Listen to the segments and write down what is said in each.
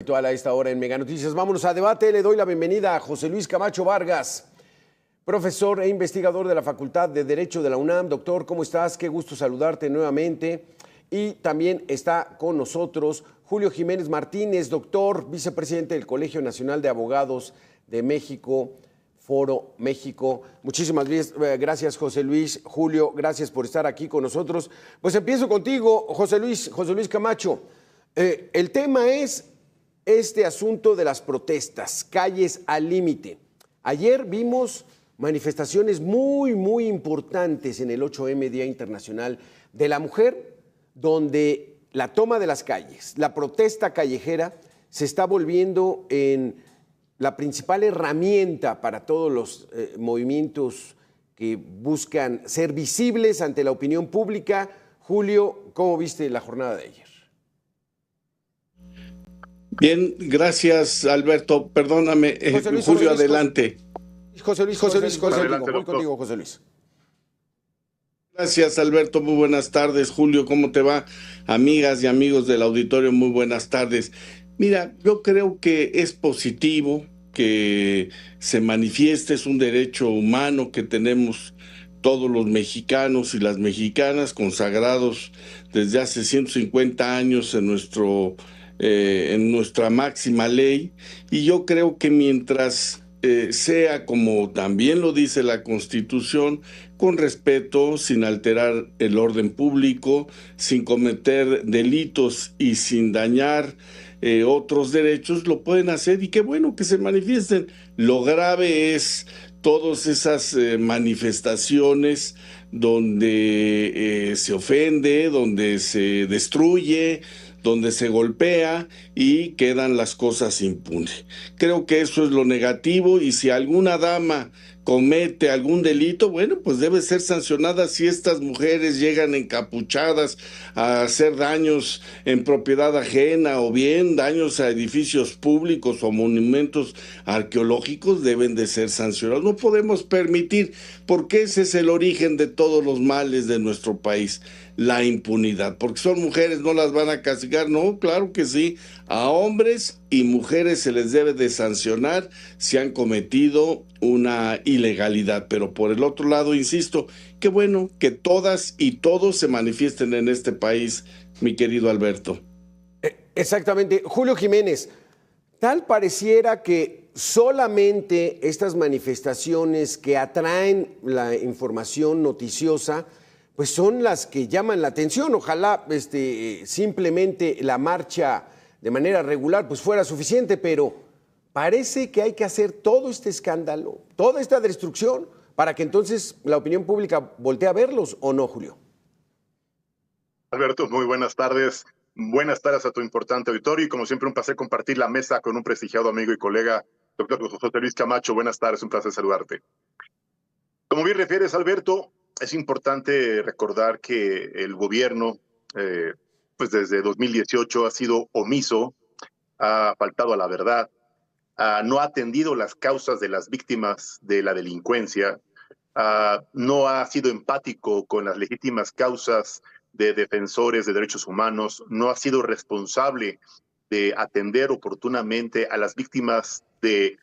Habitual a esta hora en Mega Noticias. Vámonos a debate. Le doy la bienvenida a José Luis Camacho Vargas, profesor e investigador de la Facultad de Derecho de la UNAM. Doctor, ¿cómo estás? Qué gusto saludarte nuevamente. Y también está con nosotros Julio Jiménez Martínez, doctor, vicepresidente del Colegio Nacional de Abogados de México, Foro México. Muchísimas gracias, José Luis. Julio, gracias por estar aquí con nosotros. Pues empiezo contigo, José Luis Camacho. El tema es este asunto de las protestas, calles al límite. Ayer vimos manifestaciones muy importantes en el 8M, Día Internacional de la Mujer, donde la toma de las calles, la protesta callejera, se está volviendo en la principal herramienta para todos los movimientos que buscan ser visibles ante la opinión pública. Julio, ¿cómo viste la jornada de ayer? Bien, gracias, Alberto. Perdóname, Julio, adelante. José Luis, voy contigo, José Luis. Gracias, Alberto. Muy buenas tardes. Julio, ¿cómo te va? Amigas y amigos del auditorio, muy buenas tardes. Mira, yo creo que es positivo que se manifieste, es un derecho humano que tenemos todos los mexicanos y las mexicanas, consagrados desde hace 150 años en nuestra máxima ley, y yo creo que mientras sea como también lo dice la Constitución, con respeto, sin alterar el orden público, sin cometer delitos y sin dañar otros derechos, lo pueden hacer, y qué bueno que se manifiesten. Lo grave es todas esas manifestaciones donde se ofende, donde se destruye, donde se golpea y quedan las cosas impunes. Creo que eso es lo negativo, y si alguna dama comete algún delito, bueno, pues debe ser sancionada. Si estas mujeres llegan encapuchadas a hacer daños en propiedad ajena o bien daños a edificios públicos o monumentos arqueológicos, deben de ser sancionados. No podemos permitir, porque ese es el origen de todos los males de nuestro país, la impunidad. Porque son mujeres, no las van a castigar. No, claro que sí. A hombres y mujeres se les debe de sancionar si han cometido una ilegalidad. Pero por el otro lado, insisto, qué bueno que todas y todos se manifiesten en este país, mi querido Alberto. Exactamente. Julio Jiménez, tal pareciera que solamente estas manifestaciones que atraen la información noticiosa, pues son las que llaman la atención. Ojalá simplemente la marcha de manera regular pues fuera suficiente, pero parece que hay que hacer todo este escándalo, toda esta destrucción, para que entonces la opinión pública voltee a verlos, ¿o no, Julio? Alberto, muy buenas tardes. Buenas tardes a tu importante auditorio, y como siempre un placer compartir la mesa con un prestigiado amigo y colega, doctor José Luis Camacho. Buenas tardes, un placer saludarte. Como bien refieres, Alberto, es importante recordar que el gobierno, pues desde 2018 ha sido omiso, ha faltado a la verdad, no ha atendido las causas de las víctimas de la delincuencia, no ha sido empático con las legítimas causas de defensores de derechos humanos, no ha sido responsable de atender oportunamente a las víctimas de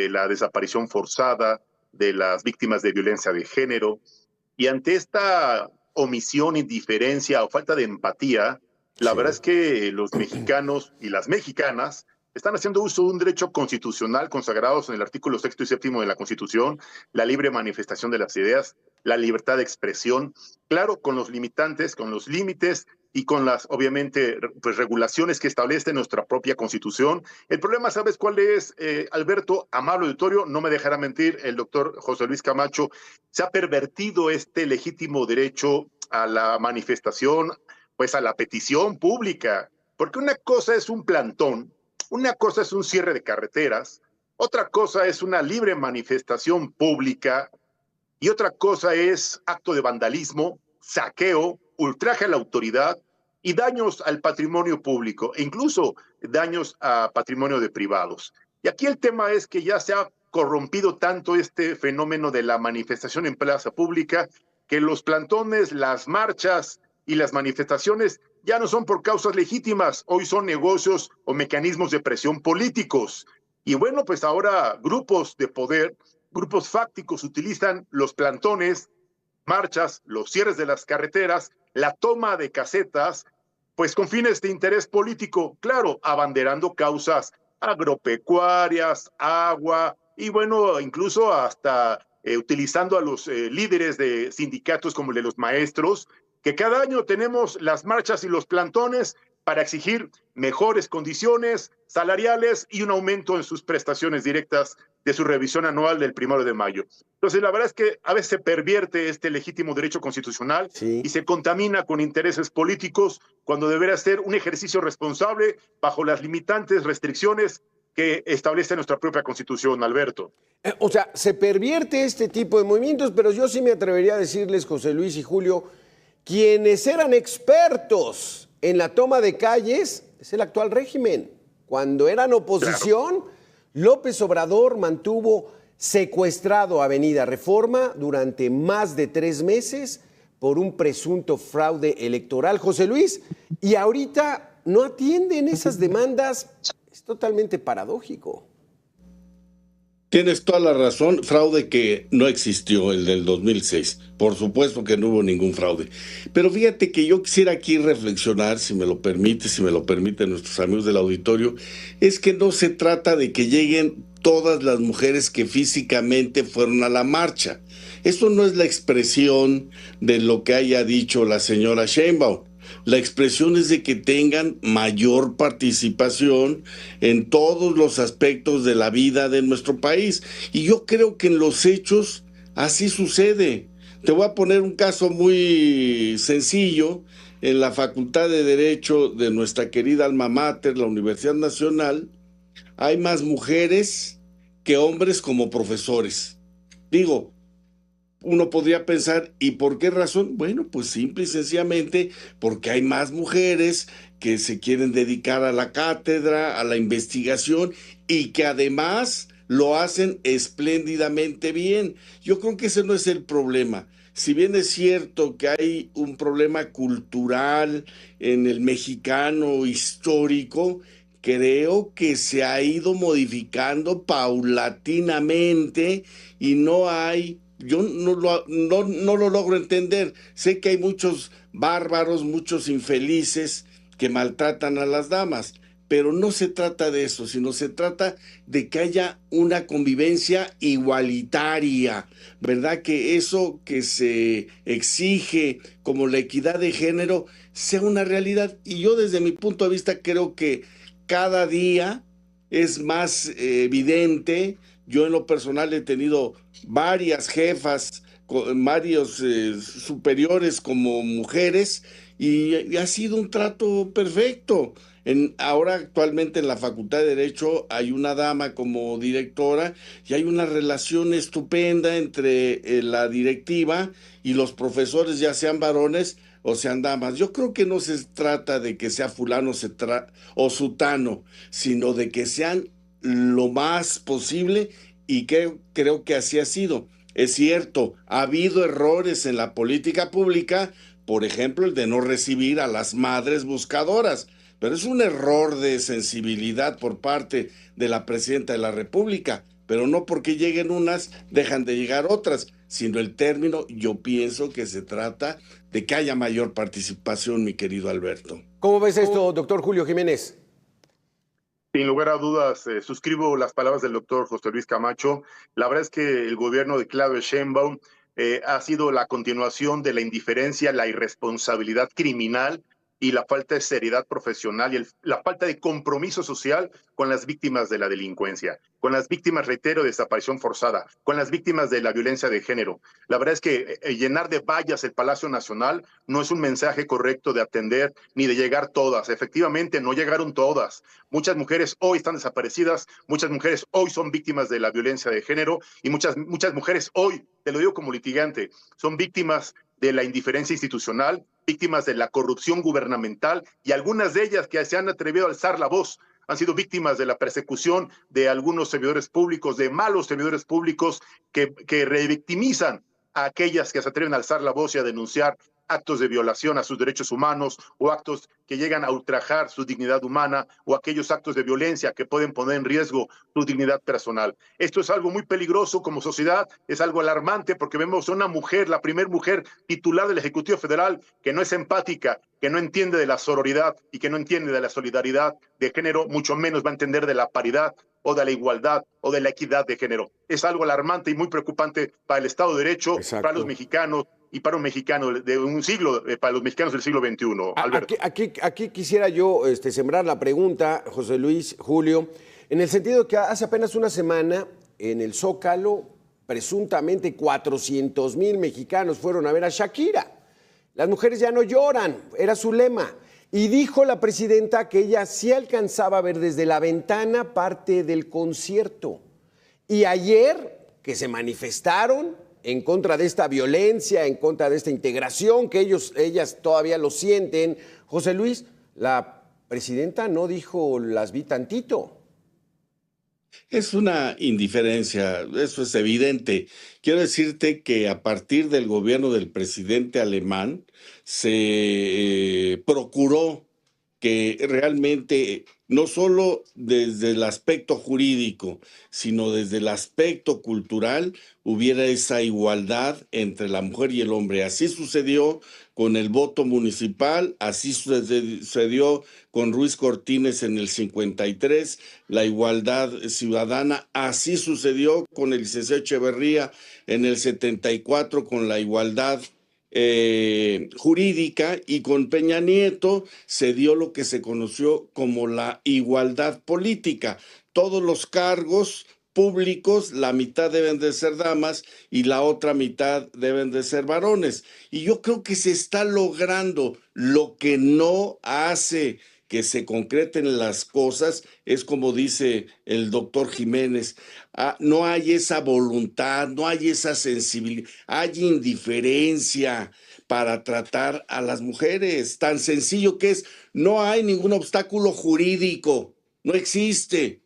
la desaparición forzada, de las víctimas de violencia de género. Y ante esta omisión, indiferencia o falta de empatía, la verdad es que los mexicanos y las mexicanas están haciendo uso de un derecho constitucional consagrados en el artículo 6º y 7º de la Constitución, la libre manifestación de las ideas, la libertad de expresión, claro, con los limitantes, con los límites y con las, obviamente, pues, regulaciones que establece nuestra propia Constitución. El problema, ¿sabes cuál es, Alberto? Amable auditorio, no me dejará mentir el doctor José Luis Camacho, se ha pervertido este legítimo derecho a la manifestación, pues a la petición pública, porque una cosa es un plantón, una cosa es un cierre de carreteras, otra cosa es una libre manifestación pública y otra cosa es acto de vandalismo, saqueo, ultraje a la autoridad y daños al patrimonio público e incluso daños a patrimonio de privados. Y aquí el tema es que ya se ha corrompido tanto este fenómeno de la manifestación en plaza pública que los plantones, las marchas y las manifestaciones ya no son por causas legítimas, hoy son negocios o mecanismos de presión políticos. Y bueno, pues ahora grupos de poder, grupos fácticos utilizan los plantones, marchas, los cierres de las carreteras, la toma de casetas, pues con fines de interés político, claro, abanderando causas agropecuarias, agua, y bueno, incluso hasta utilizando a los líderes de sindicatos como el de los maestros, que cada año tenemos las marchas y los plantones para exigir mejores condiciones salariales y un aumento en sus prestaciones directas de su revisión anual del 1 de mayo. Entonces, la verdad es que a veces se pervierte este legítimo derecho constitucional y se contamina con intereses políticos cuando debería ser un ejercicio responsable bajo las limitantes restricciones que establece nuestra propia Constitución, Alberto. O sea, se pervierte este tipo de movimientos, pero yo sí me atrevería a decirles, José Luis y Julio, quienes eran expertos en la toma de calles es el actual régimen. Cuando eran oposición, López Obrador mantuvo secuestrado Avenida Reforma durante más de 3 meses por un presunto fraude electoral, José Luis, y ahorita no atienden esas demandas. Es totalmente paradójico. Tienes toda la razón, fraude que no existió, el del 2006. Por supuesto que no hubo ningún fraude. Pero fíjate que yo quisiera aquí reflexionar, si me lo permiten nuestros amigos del auditorio, es que no se trata de que lleguen todas las mujeres que físicamente fueron a la marcha. Eso no es la expresión de lo que haya dicho la señora Sheinbaum. La expresión es de que tengan mayor participación en todos los aspectos de la vida de nuestro país. Y yo creo que en los hechos así sucede. Te voy a poner un caso muy sencillo. En la Facultad de Derecho de nuestra querida alma mater, la Universidad Nacional, hay más mujeres que hombres como profesores. Digo, uno podría pensar, ¿y por qué razón? Bueno, pues simple y sencillamente porque hay más mujeres que se quieren dedicar a la cátedra, a la investigación y que además lo hacen espléndidamente bien. Yo creo que ese no es el problema. Si bien es cierto que hay un problema cultural en el mexicano histórico, creo que se ha ido modificando paulatinamente y no hay... Yo no lo logro entender. Sé que hay muchos bárbaros, muchos infelices que maltratan a las damas, pero no se trata de eso, sino se trata de que haya una convivencia igualitaria, ¿verdad? Que eso que se exige como la equidad de género sea una realidad. Y yo desde mi punto de vista creo que cada día es más evidente. Yo en lo personal he tenido varias jefas, varios superiores como mujeres y ha sido un trato perfecto. Ahora actualmente en la Facultad de Derecho hay una dama como directora y hay una relación estupenda entre la directiva y los profesores, ya sean varones o sean damas. Yo creo que no se trata de que sea fulano o sutano, sino de que sean lo más posible y creo que así ha sido. Es cierto, ha habido errores en la política pública, por ejemplo, el de no recibir a las madres buscadoras, pero es un error de sensibilidad por parte de la presidenta de la República, pero no porque lleguen unas, dejan de llegar otras, sino el término, yo pienso que se trata de que haya mayor participación, mi querido Alberto. ¿Cómo ves esto, doctor Julio Jiménez? Sin lugar a dudas, suscribo las palabras del doctor José Luis Camacho. La verdad es que el gobierno de Claudia Sheinbaum ha sido la continuación de la indiferencia, la irresponsabilidad criminal y la falta de seriedad profesional y la falta de compromiso social con las víctimas de la delincuencia, con las víctimas, reitero, de desaparición forzada, con las víctimas de la violencia de género. La verdad es que llenar de vallas el Palacio Nacional no es un mensaje correcto de atender ni de llegar todas. Efectivamente, no llegaron todas. Muchas mujeres hoy están desaparecidas, muchas mujeres hoy son víctimas de la violencia de género y muchas mujeres hoy, te lo digo como litigante, son víctimas de la indiferencia institucional, víctimas de la corrupción gubernamental y algunas de ellas que se han atrevido a alzar la voz han sido víctimas de la persecución de algunos servidores públicos, de malos servidores públicos que revictimizan a aquellas que se atreven a alzar la voz y a denunciar actos de violación a sus derechos humanos o actos que llegan a ultrajar su dignidad humana o aquellos actos de violencia que pueden poner en riesgo su dignidad personal. Esto es algo muy peligroso como sociedad, es algo alarmante porque vemos a una mujer, la primera mujer titular del Ejecutivo Federal, que no es empática, que no entiende de la sororidad y que no entiende de la solidaridad de género, mucho menos va a entender de la paridad o de la igualdad o de la equidad de género. Es algo alarmante y muy preocupante para el Estado de Derecho, Exacto. para los mexicanos y para un mexicano de un siglo, para los mexicanos del siglo XXI, Alberto. Aquí quisiera yo sembrar la pregunta, José Luis, Julio, en el sentido que hace apenas una semana en el Zócalo, presuntamente 400,000 mexicanos fueron a ver a Shakira. Las mujeres ya no lloran, era su lema. Y dijo la presidenta que ella sí alcanzaba a ver desde la ventana parte del concierto. Y ayer, que se manifestaron en contra de esta violencia, en contra de esta integración que ellas todavía lo sienten, José Luis, la presidenta no dijo las vi tantito. Es una indiferencia, eso es evidente. Quiero decirte que a partir del gobierno del presidente alemán se procuró que realmente no solo desde el aspecto jurídico, sino desde el aspecto cultural hubiera esa igualdad entre la mujer y el hombre. Así sucedió con el voto municipal, así sucedió con Ruiz Cortines en el 53, la igualdad ciudadana, así sucedió con el licenciado Echeverría en el 74 con la igualdad jurídica, y con Peña Nieto se dio lo que se conoció como la igualdad política. Todos los cargos públicos, la mitad deben de ser damas y la otra mitad deben de ser varones. Y yo creo que se está logrando. Lo que no hace que se concreten las cosas es, como dice el doctor Jiménez, no hay esa voluntad, no hay esa sensibilidad, hay indiferencia para tratar a las mujeres. Tan sencillo que es, no hay ningún obstáculo jurídico, no existe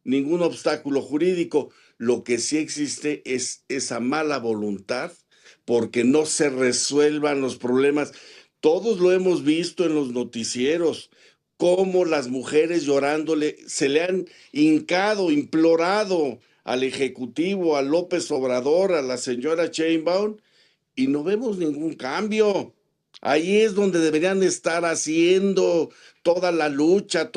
ningún obstáculo jurídico. Lo que sí existe es esa mala voluntad porque no se resuelvan los problemas. Todos lo hemos visto en los noticieros, cómo las mujeres llorándole se le han hincado, implorado al Ejecutivo, a López Obrador, a la señora Sheinbaum, y no vemos ningún cambio. Ahí es donde deberían estar haciendo toda la lucha,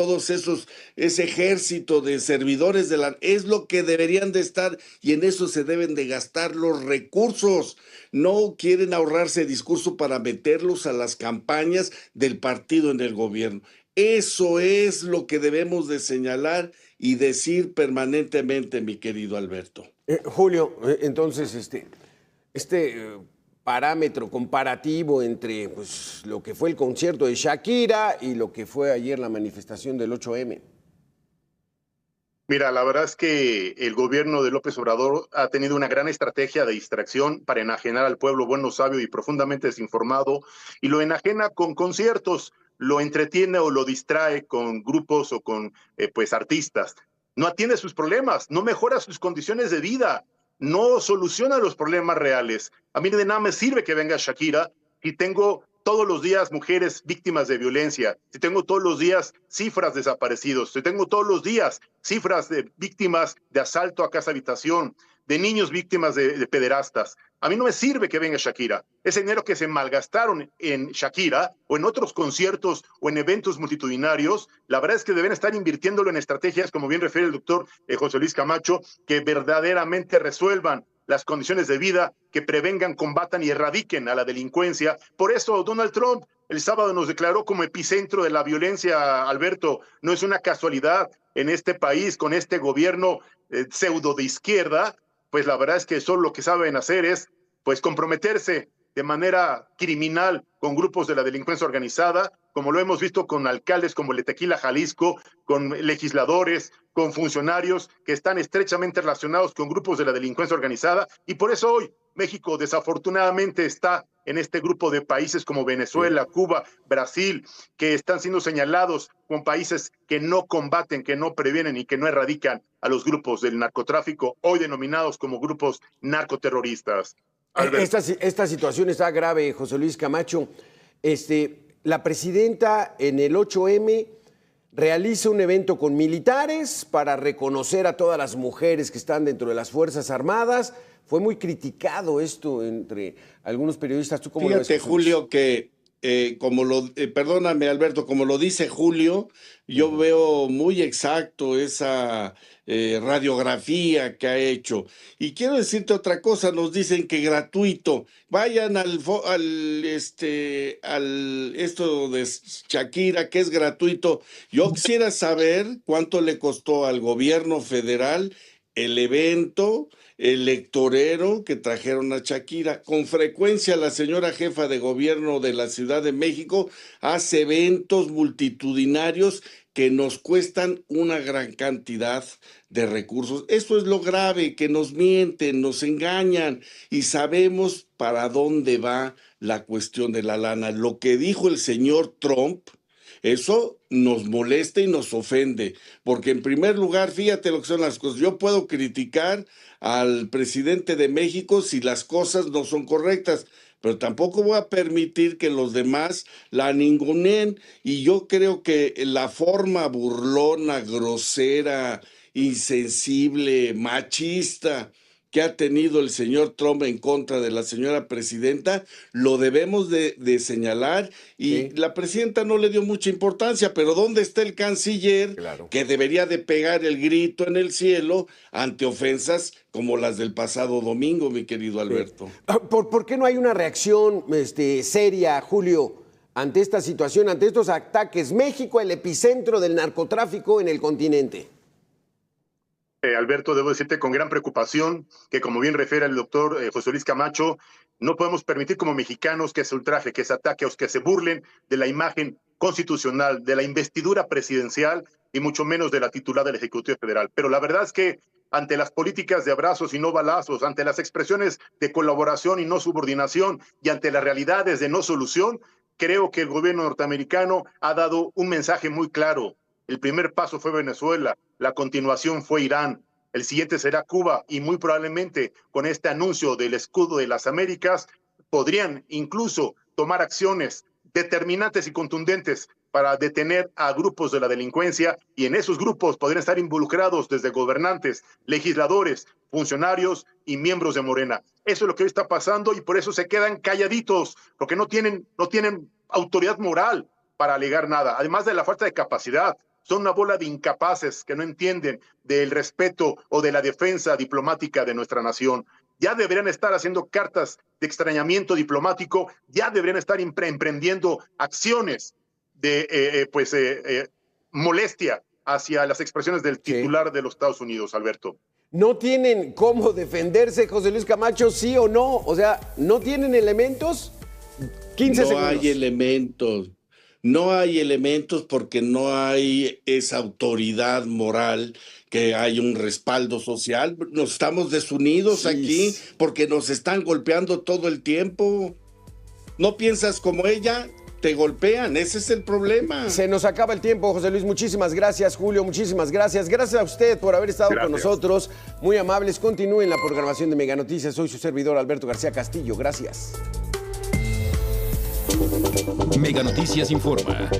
ese ejército de servidores es lo que deberían de estar, y en eso se deben de gastar los recursos. No quieren ahorrarse discurso para meterlos a las campañas del partido en el gobierno. Eso es lo que debemos de señalar y decir permanentemente, mi querido Alberto. Julio, entonces, parámetro comparativo entre lo que fue el concierto de Shakira y lo que fue ayer la manifestación del 8M. Mira, la verdad es que el gobierno de López Obrador ha tenido una gran estrategia de distracción para enajenar al pueblo bueno, sabio y profundamente desinformado, y lo enajena con conciertos, lo entretiene o lo distrae con grupos o con artistas. No atiende sus problemas, no mejora sus condiciones de vida, no soluciona los problemas reales. A mí de nada me sirve que venga Shakira y tengo todos los días mujeres víctimas de violencia, si tengo todos los días cifras desaparecidos, si tengo todos los días cifras de víctimas de asalto a casa habitación, de niños víctimas de pederastas. A mí no me sirve que venga Shakira. Ese dinero que se malgastaron en Shakira o en otros conciertos o en eventos multitudinarios, la verdad es que deben estar invirtiéndolo en estrategias, como bien refiere el doctor José Luis Camacho, que verdaderamente resuelvan las condiciones de vida, que prevengan, combatan y erradiquen a la delincuencia. Por eso Donald Trump el sábado nos declaró como epicentro de la violencia, Alberto. No es una casualidad en este país, con este gobierno pseudo de izquierda, pues la verdad es que solo lo que saben hacer es comprometerse de manera criminal con grupos de la delincuencia organizada, como lo hemos visto con alcaldes como el de Tequila, Jalisco, con legisladores, con funcionarios que están estrechamente relacionados con grupos de la delincuencia organizada, y por eso hoy México desafortunadamente está en este grupo de países como Venezuela, Cuba, Brasil, que están siendo señalados como países que no combaten, que no previenen y que no erradican a los grupos del narcotráfico, hoy denominados como grupos narcoterroristas. Alberto. Esta situación está grave, José Luis Camacho. La presidenta en el 8M realiza un evento con militares para reconocer a todas las mujeres que están dentro de las Fuerzas Armadas. Fue muy criticado esto entre algunos periodistas. ¿Tú cómo lo ves, Julio, que perdóname, Alberto, como lo dice Julio, yo veo muy exacto esa radiografía que ha hecho. Y quiero decirte otra cosa, nos dicen que gratuito. Vayan esto de Shakira, que es gratuito. Yo quisiera saber cuánto le costó al gobierno federal el evento electorero que trajeron a Shakira. Con frecuencia la señora jefa de gobierno de la Ciudad de México hace eventos multitudinarios que nos cuestan una gran cantidad de recursos. Eso es lo grave, que nos mienten, nos engañan y sabemos para dónde va la cuestión de la lana. Lo que dijo el señor Trump, eso nos molesta y nos ofende, porque en primer lugar, fíjate lo que son las cosas. Yo puedo criticar al presidente de México si las cosas no son correctas, pero tampoco voy a permitir que los demás la ninguneen. Y yo creo que la forma burlona, grosera, insensible, machista que ha tenido el señor Trump en contra de la señora presidenta, lo debemos de señalar, y sí, la presidenta no le dio mucha importancia, pero ¿dónde está el canciller? Claro. Que debería de pegar el grito en el cielo ante ofensas como las del pasado domingo, mi querido Alberto? Sí. ¿Por qué no hay una reacción seria, Julio, ante esta situación, ante estos ataques? México, el epicentro del narcotráfico en el continente. Alberto, debo decirte con gran preocupación que, como bien refiere el doctor José Luis Camacho, no podemos permitir como mexicanos que se ultraje, que se ataque o que se burlen de la imagen constitucional, de la investidura presidencial y mucho menos de la titular del Ejecutivo Federal. Pero la verdad es que ante las políticas de abrazos y no balazos, ante las expresiones de colaboración y no subordinación y ante las realidades de no solución, creo que el gobierno norteamericano ha dado un mensaje muy claro. El primer paso fue Venezuela, la continuación fue Irán, el siguiente será Cuba, y muy probablemente con este anuncio del escudo de las Américas podrían incluso tomar acciones determinantes y contundentes para detener a grupos de la delincuencia, y en esos grupos podrían estar involucrados desde gobernantes, legisladores, funcionarios y miembros de Morena. Eso es lo que hoy está pasando, y por eso se quedan calladitos, porque no tienen autoridad moral para alegar nada, además de la falta de capacidad. Son una bola de incapaces que no entienden del respeto o de la defensa diplomática de nuestra nación. Ya deberían estar haciendo cartas de extrañamiento diplomático, ya deberían estar emprendiendo acciones de molestia hacia las expresiones del titular de los Estados Unidos, Alberto. ¿No tienen cómo defenderse, José Luis Camacho, sí o no? O sea, ¿no tienen elementos? 15 segundos. No hay elementos. No hay elementos porque no hay esa autoridad moral, que hay un respaldo social. Nos estamos desunidos aquí porque nos están golpeando todo el tiempo. ¿No piensas como ella? Te golpean, ese es el problema. Se nos acaba el tiempo, José Luis. Muchísimas gracias, Julio. Muchísimas gracias. Gracias a usted por haber estado con nosotros. Muy amables. Continúen la programación de Mega Noticias. Soy su servidor, Alberto García Castillo. Gracias. Mega Noticias informa.